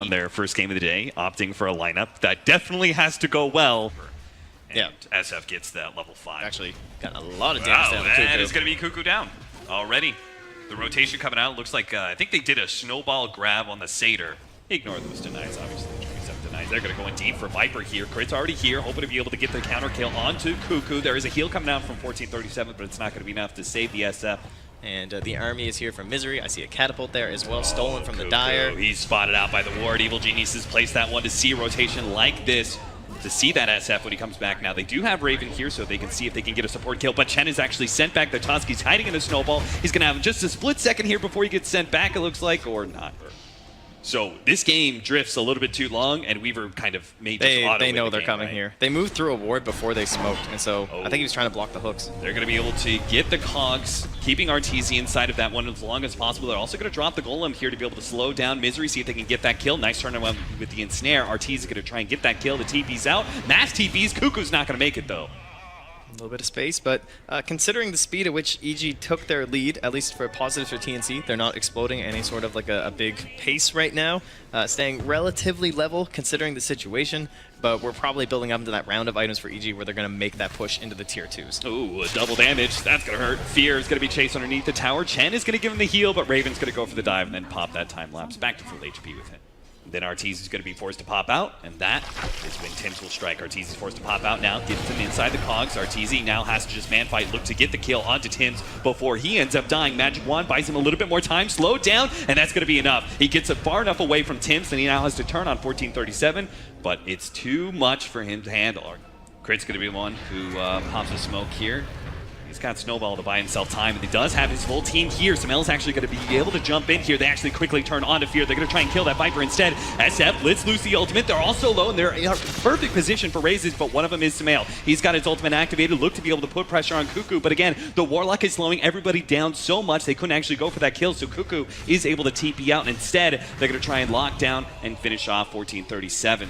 on their first game of the day, opting for a lineup that definitely has to go well. And yeah. SF gets that level 5. Actually got a lot of damage down to Cuckoo. And it's going to be Cuckoo down already. The rotation coming out looks like, I think they did a snowball grab on the Satyr. Ignore those denies, obviously. Denies. They're going to go in deep for Viper here. Crit's already here, hoping to be able to get the counter kill onto Cuckoo. There is a heal coming out from 1437, but it's not going to be enough to save the SF. And the army is here from Misery. I see a catapult there as well, stolen from the Dire. He's spotted out by the ward. Evil Genius has placed that one to see a rotation like this. To see that SF when he comes back now. They do have Raven here, so they can see if they can get a support kill. But Chen is actually sent back. The Tusk, he's hiding in a snowball. He's going to have just a split second here before he gets sent back, it looks like, or not. So this game drifts a little bit too long, and Weaver kind of made this auto. They know they're coming right? here. They moved through a ward before they smoked, and so I think he was trying to block the hooks. They're going to be able to get the cogs, keeping RTZ inside of that one as long as possible. They're also going to drop the golem here to be able to slow down Misery, see if they can get that kill. Nice turnaround with the ensnare. RTZ is going to try and get that kill. The TP's out. Mass TP's. Cuckoo's not going to make it, though. A little bit of space, but considering the speed at which EG took their lead, at least for positives for TNC, they're not exploding any sort of like a big pace right now, staying relatively level considering the situation, but we're probably building up into that round of items for EG where they're going to make that push into the tier 2s. Ooh, a double damage. That's going to hurt. Fear is going to be chased underneath the tower. Chen is going to give him the heal, but Raven's going to go for the dive and then pop that time lapse back to full HP with him. Then Arteezy is going to be forced to pop out, and that is when Tims will strike. Arteezy is forced to pop out now, gets him inside the cogs. Arteezy now has to just man fight, look to get the kill onto Tims before he ends up dying. Magic Wand buys him a little bit more time, slowed down, and that's going to be enough. He gets it far enough away from Tims, and he now has to turn on 1437, but it's too much for him to handle. Crit's going to be the one who pops a smoke here. He's got Snowball to buy himself time, and he does have his full team here. Samel's actually going to be able to jump in here. They actually quickly turn on to Fear. They're going to try and kill that Viper instead. SF lets loose the ultimate. They're also low, and they're in a perfect position for raises, but one of them is Samel. He's got his ultimate activated, look to be able to put pressure on Cuckoo, but again, the Warlock is slowing everybody down so much they couldn't actually go for that kill, so Cuckoo is able to TP out, and instead, they're going to try and lock down and finish off 1437.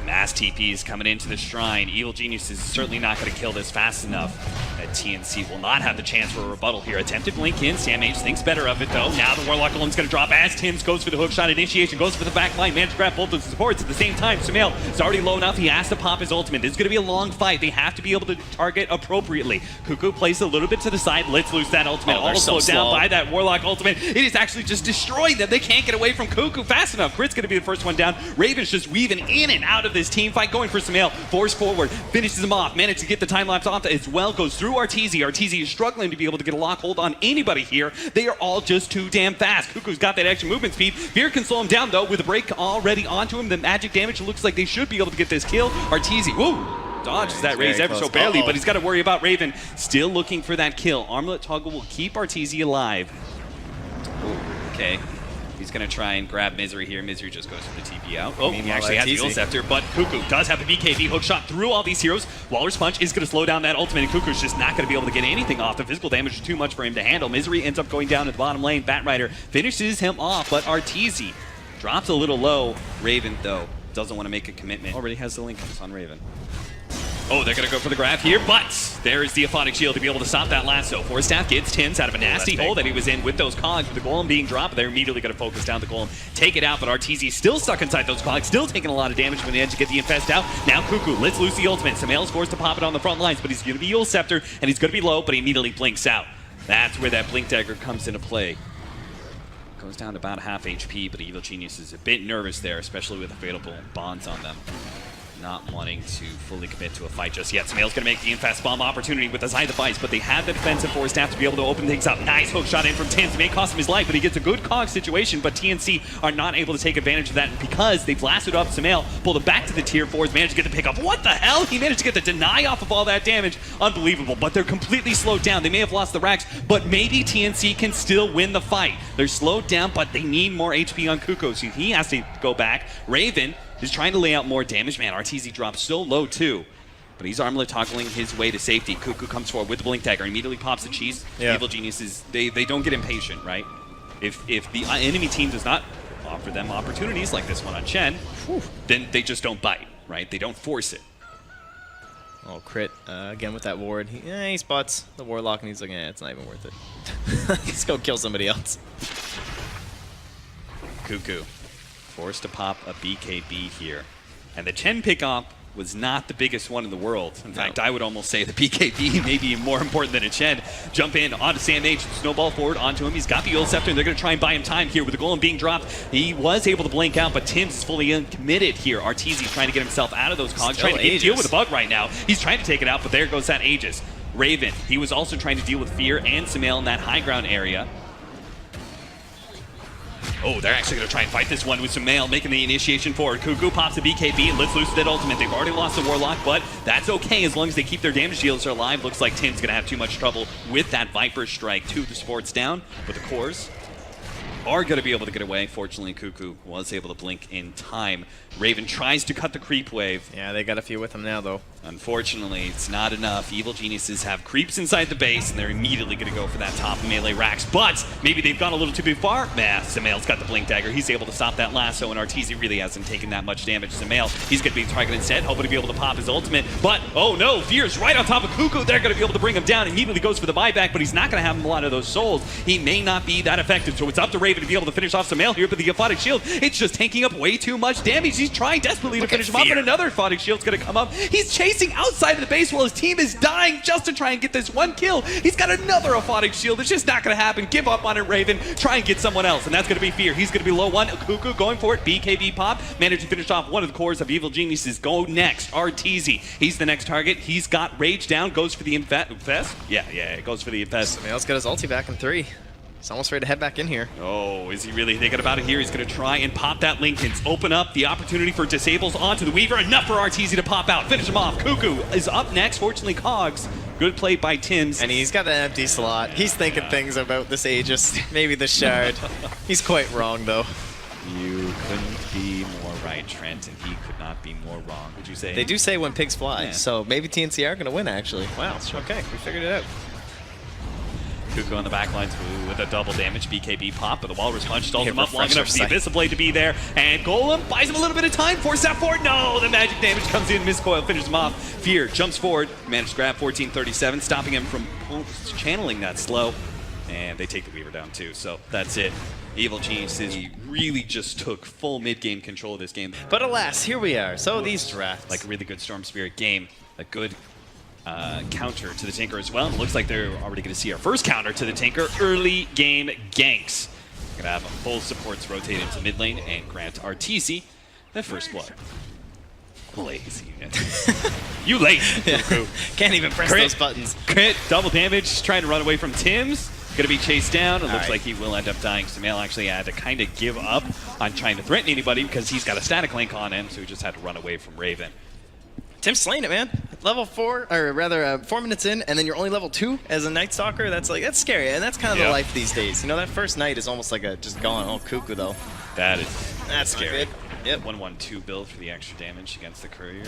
Mass TP is coming into the Shrine. Evil Genius is certainly not going to kill this fast enough. TNC will not have the chance for a rebuttal here. Attempted blink in. Sam H thinks better of it, though. Now the Warlock Golem's going to drop as Tims goes for the hook shot. Initiation goes for the back line. Managed to grab both of the supports at the same time. Samel is already low enough. He has to pop his ultimate. This is going to be a long fight. They have to be able to target appropriately. Cuckoo plays a little bit to the side. Let's loose that ultimate. All slowed down by that Warlock ultimate. It is actually just destroying them. They can't get away from Cuckoo fast enough. Crit's going to be the first one down. Raven's just weaving in and out of this team fight. Going for Samel. Force forward. Finishes him off. Managed to get the time lapse off as well. Goes through Arteezy. Arteezy is struggling to be able to get a lock hold on anybody here. They are all just too damn fast. Cuckoo's got that extra movement speed. Fear can slow him down, though, with a break already onto him. The magic damage looks like they should be able to get this kill. Arteezy, whoa, dodges that raise ever so barely, but he's got to worry about Raven. Still looking for that kill. Armlet Toggle will keep Arteezy alive. Ooh, okay. He's going to try and grab Misery here. Misery just goes for the TP out. Oh, he actually has the Dual Scepter, but Cuckoo does have the BKB hook shot through all these heroes. Walrus Punch is going to slow down that ultimate, and Cuckoo's just not going to be able to get anything off. The physical damage is too much for him to handle. Misery ends up going down to the bottom lane. Batrider finishes him off, but Arteezy drops a little low. Raven, though, doesn't want to make a commitment. Already has the link on Raven. Oh, they're going to go for the grab here, but there is the Aphonic Shield to be able to stop that lasso. Forstaff gets Tims out of a nasty hole that he was in with those cogs. With the Golem being dropped, they're immediately going to focus down the Golem, take it out, but Arteezy still stuck inside those cogs, still taking a lot of damage when they had to get the Infest out. Now Cuckoo lets loose the ultimate. Samel's forced to pop it on the front lines, but he's going to be Yule Scepter, and he's going to be low, but he immediately blinks out. That's where that Blink Dagger comes into play. Goes down to about half HP, but Evil Genius is a bit nervous there, especially with the Fatal Bonds on them. Not wanting to fully commit to a fight just yet. Samel's going to make the Infest Bomb opportunity with the Eye Device, but they have the defensive force staff to be able to open things up. Nice hook shot in from Tims. It may cost him his life, but he gets a good cog situation, but TNC are not able to take advantage of that because they blasted up Samel, pulled him back to the tier 4s, managed to get the pick up. What the hell? He managed to get the deny off of all that damage. Unbelievable, but they're completely slowed down. They may have lost the racks, but maybe TNC can still win the fight. They're slowed down, but they need more HP on Cuckoo, so he has to go back. Raven is trying to lay out more damage. Man, Arteezy drops so low too. But he's armlet toggling his way to safety. Cuckoo comes forward with the Blink Dagger, immediately pops the cheese. Yeah. Evil Geniuses, they don't get impatient, right? If the enemy team does not offer them opportunities like this one on Chen, then they just don't bite, right? They don't force it. Oh, Crit, again with that ward. He spots the Warlock and he's like, it's not even worth it. Let's go kill somebody else. Cuckoo forced to pop a BKB here. And the Chen pickup was not the biggest one in the world. In fact, I would almost say the BKB may be more important than a Chen. Jump in onto Sam H, snowball forward onto him. He's got the Ult Scepter, and they're going to try and buy him time here with the golem being dropped. He was able to blink out, but Tim's is fully committed here. Arteezy's trying to get himself out of those cogs, trying to deal with a bug right now. He's trying to take it out, but there goes that Aegis. Raven, he was also trying to deal with Fear and Sumail in that high ground area. Oh, they're actually going to try and fight this one with Sumail making the initiation forward. Cuckoo pops a BKB and lets loose that ultimate. They've already lost the Warlock, but that's okay as long as they keep their damage dealers alive. Looks like Tim's going to have too much trouble with that Viper Strike. 2 of the supports down, but the cores are going to be able to get away. Fortunately, Cuckoo was able to blink in time. Raven tries to cut the creep wave. Yeah, they got a few with him now, though. Unfortunately, it's not enough. Evil Geniuses have creeps inside the base, and they're immediately going to go for that top melee racks. But maybe they've gone a little too far. Nah, Sumail's got the blink dagger. He's able to stop that lasso, and Arteezy really hasn't taken that much damage. Sumail, he's going to be targeted instead, hoping to be able to pop his ultimate. But, oh no, Fear's right on top of Cuckoo. They're going to be able to bring him down. Immediately goes for the buyback, but he's not going to have a lot of those souls. He may not be that effective, so it's up to Raven to be able to finish off Sumail here, but the Aphotic Shield, it's just tanking up way too much damage. He's trying desperately to finish him up, and another Aphotic Shield's going to come up. He's chasing outside of the base while his team is dying just to try and get this one kill. He's got another Aphotic Shield. It's just not going to happen. Give up on it, Raven. Try and get someone else, and that's going to be Fear. He's going to be low one. Cuckoo going for it. BKB pop. Managed to finish off one of the cores of Evil Geniuses. Go next. Arteezy. He's the next target. He's got Rage down. Goes for the Infest. Yeah, it goes for the Infest. Sumail's got his ulti back in 3. He's almost ready to head back in here. Oh, is he really thinking about it here? He's going to try and pop that Linken's. Open up the opportunity for disables onto the Weaver. Enough for Arteezy to pop out. Finish him off. Cuckoo is up next. Fortunately, Cogs. Good play by Tims. And he's got an empty slot. He's thinking things about this Aegis. Maybe the Shard. He's quite wrong, though. You couldn't be more right, Trent, and he could not be more wrong. Would you say? They do say when pigs fly, Yeah. so maybe TNC are going to win, actually. Wow, okay, we figured it out. Cuckoo on the back lines with a double damage BKB pop, but the Walrus Punch stalls him up long refresher enough for the sight. Abyssal Blade to be there, and Golem buys him a little bit of time, force that forward. No, the magic damage comes in, Miscoil finishes him off. Fear jumps forward, managed to grab 1437, stopping him from channeling that slow, and they take the Weaver down too, so that's it. Evil Geniuses really just took full mid-game control of this game. But alas, here we are. So these drafts. Like a really good Storm Spirit game, a good counter to the Tinker as well. It looks like they're already going to see our first counter to the Tinker. Early game ganks. Going to have full supports rotate into mid lane and grant Arteezy the first blood. Lazy. You late. Yeah. Can't even press those buttons. Crit, double damage, trying to run away from Tims. Going to be chased down. It looks like he will end up dying. Sumail actually had to kind of give up on trying to threaten anybody because he's got a static link on him, so he just had to run away from Raven. Tim's slaying it, man. Level 4, or rather 4 minutes in, and then you're only level 2 as a Night Stalker. That's scary, and that's kind of the life these days. You know, that first night is almost like a just gone. Oh, Cuckoo though. That's scary. Yep. 1-1-2 build for the extra damage against the Courier.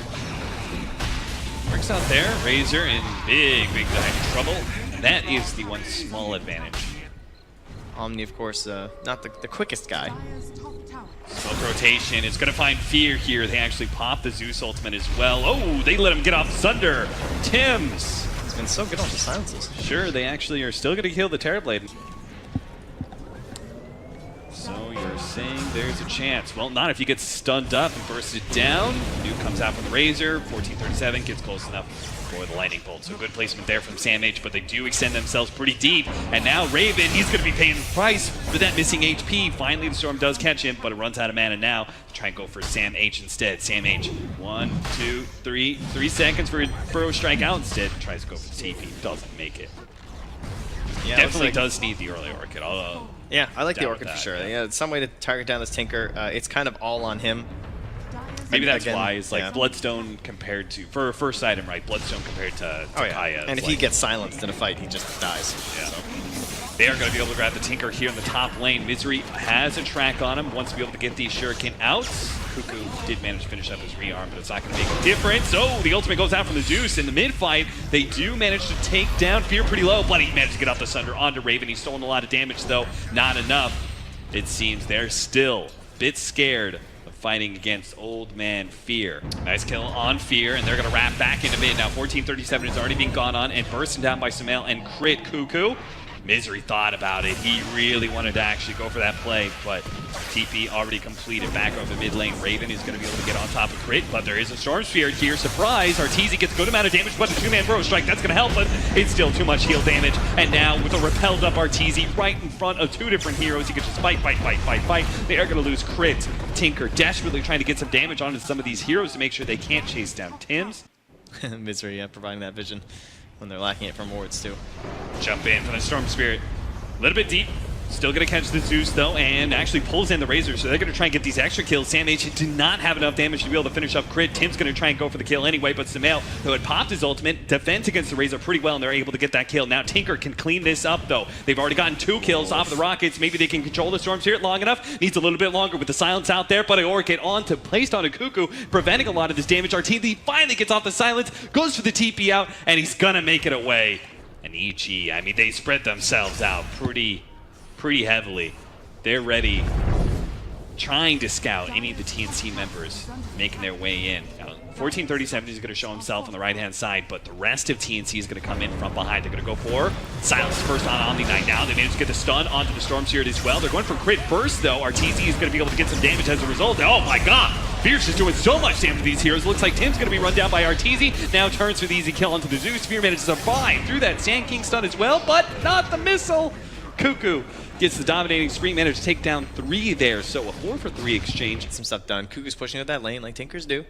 Works out there. Razor in big trouble. And that is the one small advantage. Omni, of course, not the quickest guy. Smoke rotation is going to find Fear here. They actually pop the Zeus ultimate as well. Oh, they let him get off Thunder. Tims. He's been so good on the silences. Sure, they actually are still going to kill the Terrorblade. So you're saying there's a chance. Well, not if you get stunned up and bursted down. Nuke comes out from the Razor. 1437 gets close enough for the Lightning Bolt. So good placement there from Sam H, but they do extend themselves pretty deep. And now Raven, he's going to be paying the price for that missing HP. Finally, the Storm does catch him, but it runs out of mana now. Try and go for Sam H instead. Sam H, 1, 2, 3 seconds for a Burrow Strike out instead. Tries to go for the TP, doesn't make it. Yeah, definitely does need the early Orchid. Yeah, I like the Orchid that, for sure. yeah. Yeah, it's some way to target down this Tinker. It's kind of all on him. Maybe that's Again, why it's like yeah. Bloodstone compared to, for a first item, right? Bloodstone compared to Kaya. And if he gets silenced in a fight, he just dies. Yeah. So. They are going to be able to grab the Tinker here in the top lane. Misery has a track on him, wants to be able to get the Shuriken out. Cuckoo did manage to finish up his rearm, but it's not going to make a difference. Oh, the ultimate goes out from the Zeus. In the mid-fight, they do manage to take down Fear pretty low, but he managed to get off the Sunder onto Raven. He's stolen a lot of damage, though. Not enough. It seems they're still a bit scared of fighting against Old Man Fear. Nice kill on Fear, and they're going to wrap back into mid. Now 1437 has already been gone on and bursted down by Sumail and crit Cuckoo. Misery thought about it. He really wanted to actually go for that play, but TP already completed. Back over the mid lane. Raven is going to be able to get on top of Crit, but there is a Storm Sphere here. Surprise! Arteezy gets a good amount of damage, but the two-man Burrow Strike, that's going to help, but it's still too much heal damage. And now with a repelled up Arteezy right in front of two different heroes, he can just fight. They are going to lose Crit. Tinker desperately trying to get some damage onto some of these heroes to make sure they can't chase down Tims. Misery, yeah, providing that vision when they're lacking it from wards too. Jump in for the Storm Spirit. A little bit deep. Still going to catch the Zeus, though, and actually pulls in the Razor, so they're going to try and get these extra kills. Sam H did not have enough damage to be able to finish up Crit. Tim's going to try and go for the kill anyway, but Sumail, who had popped his ultimate, defends against the Razor pretty well, and they're able to get that kill. Now Tinker can clean this up, though. They've already gotten 2 kills off of the Rockets. Maybe they can control the Storm Spirit long enough. Needs a little bit longer with the silence out there, but Orchid placed on a Cuckoo, preventing a lot of this damage. Arteezy finally gets off the silence, goes for the TP out, and he's going to make it away. And EG, I mean, they spread themselves out pretty heavily. They're ready, trying to scout any of the TNC members making their way in. 1437 is going to show himself on the right-hand side, but the rest of TNC is going to come in from behind. They're going to go for silence first on Omni Knight. Now they managed to get the stun onto the Storm Spirit as well. They're going for Crit first, though. Arteezy is going to be able to get some damage as a result. Oh my god! Fierce is doing so much damage to these heroes. Looks like Tim's going to be run down by Arteezy. Now turns for the easy kill onto the Zeus. Fear manages to survive through that Sand King stun as well, but not the missile. Cuckoo gets the dominating spree, managed to take down 3 there, so a 4-for-3 exchange. Get some stuff done. Cuckoo's pushing at that lane like Tinkers do.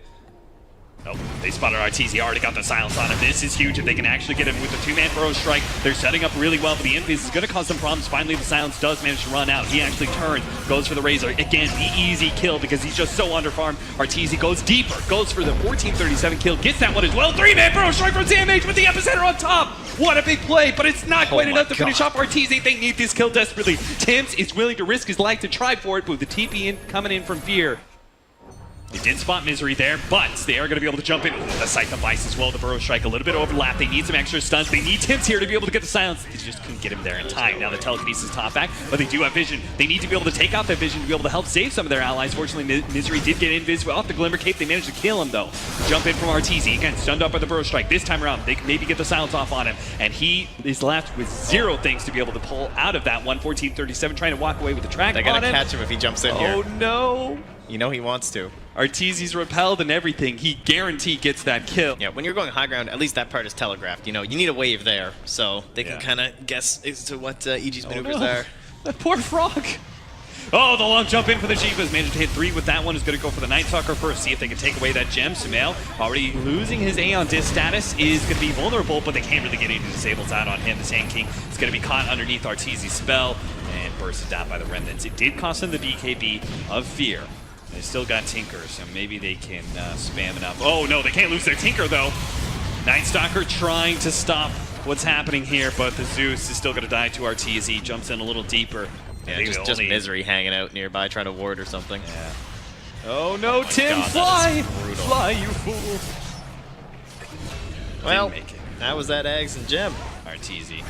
Oh, they spotted Arteezy, already got the silence on him. This is huge if they can actually get him with the 2-man Burrow Strike. They're setting up really well, but the invis is going to cause some problems. Finally, the silence does manage to run out. He actually turns, goes for the Razor. Again, the easy kill because he's just so underfarmed. Arteezy goes deeper, goes for the 1437 kill, gets that one as well. 3-man Burrow Strike from Sam H with the epicenter on top. What a big play, but it's not quite enough to finish off Arteezy. They need this kill desperately. Tims is willing to risk his life to try for it, but with the TP coming in from Fear, they did spot Misery there, but they are going to be able to jump in with the Siphon Vice as well. The Burrow Strike, a little bit overlap. They need some extra stuns. They need Tims here to be able to get the silence. They just couldn't get him there in time. Now the Telekinesis top back, but they do have vision. They need to be able to take out that vision to be able to help save some of their allies. Fortunately, Misery did get invis off the Glimmer Cape. They managed to kill him, though. Jump in from Arteezy. Again, stunned up by the Burrow Strike. This time around, they can maybe get the silence off on him, and he is left with 0 things to be able to pull out of that one. 1437 trying to walk away with the track. They're going to catch him if he jumps in here. Oh, no. You know he wants to. Arteezy's repelled and everything. He guaranteed gets that kill. Yeah, when you're going high ground, at least that part is telegraphed. You know, you need a wave there, so they can kind of guess as to what EG's maneuvers are. That poor frog. Oh, the long jump in for the Jeevas. Managed to hit 3 with that one. Is going to go for the Night Stalker first. See if they can take away that gem. Sumail, already losing his Aeon Disc status, is going to be vulnerable, but they can't really get any disables out on him. The Sand King is going to be caught underneath Arteezy's spell and bursted down by the Remnants. It did cost them the BKB of Fear. They still got Tinker, so maybe they can spam it up. Oh no, they can't lose their Tinker though. Night Stalker trying to stop what's happening here, but the Zeus is still going to die to Arteezy. Jumps in a little deeper. Yeah, just Misery hanging out nearby trying to ward or something. Yeah. Oh no, Tim, God, fly! Fly, you fool! Well, that was that Ags and Gem. Arteezy.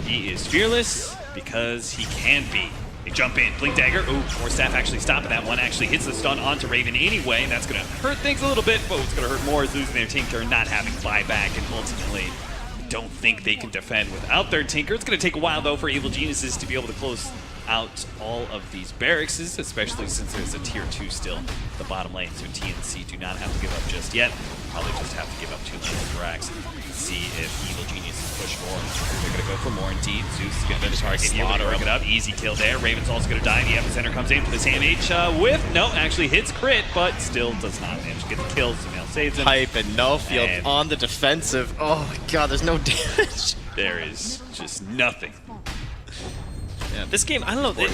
He is fearless because he can be. They jump in, Blink Dagger. Ooh, Force Staff actually stopping that one. Actually hits the stun onto Raven anyway, and that's going to hurt things a little bit, but what's going to hurt more is losing their Tinker and not having buyback, and ultimately don't think they can defend without their Tinker. It's going to take a while, though, for Evil Geniuses to be able to close out all of these barracks, especially since there's a tier 2 still the bottom lane, so TNC do not have to give up just yet. Probably just have to give up 2 lanes of Brax. See if Evil Geniuses push more. They're going to go for more indeed. Zeus is going to be the target here. Break it up. Easy kill there. Raven's also going to die. The epicenter comes in for the Sam H whiff. No, actually hits crit, but still does not manage to get the kill. Sumail saves him. Hype and no field and on the defensive. Oh my god, there's no damage. There is just nothing. Yeah, this game, I don't know,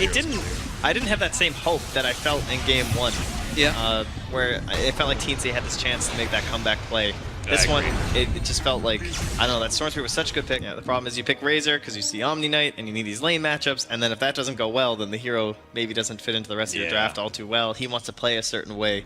I didn't have that same hope that I felt in game 1. Yeah. Where it felt like TNC had this chance to make that comeback play. This one, it just felt like, I don't know, that Storm Spirit was such a good pick. Yeah, the problem is you pick Razor because you see Omni Knight and you need these lane matchups, and then if that doesn't go well, then the hero maybe doesn't fit into the rest of your draft all too well. He wants to play a certain way.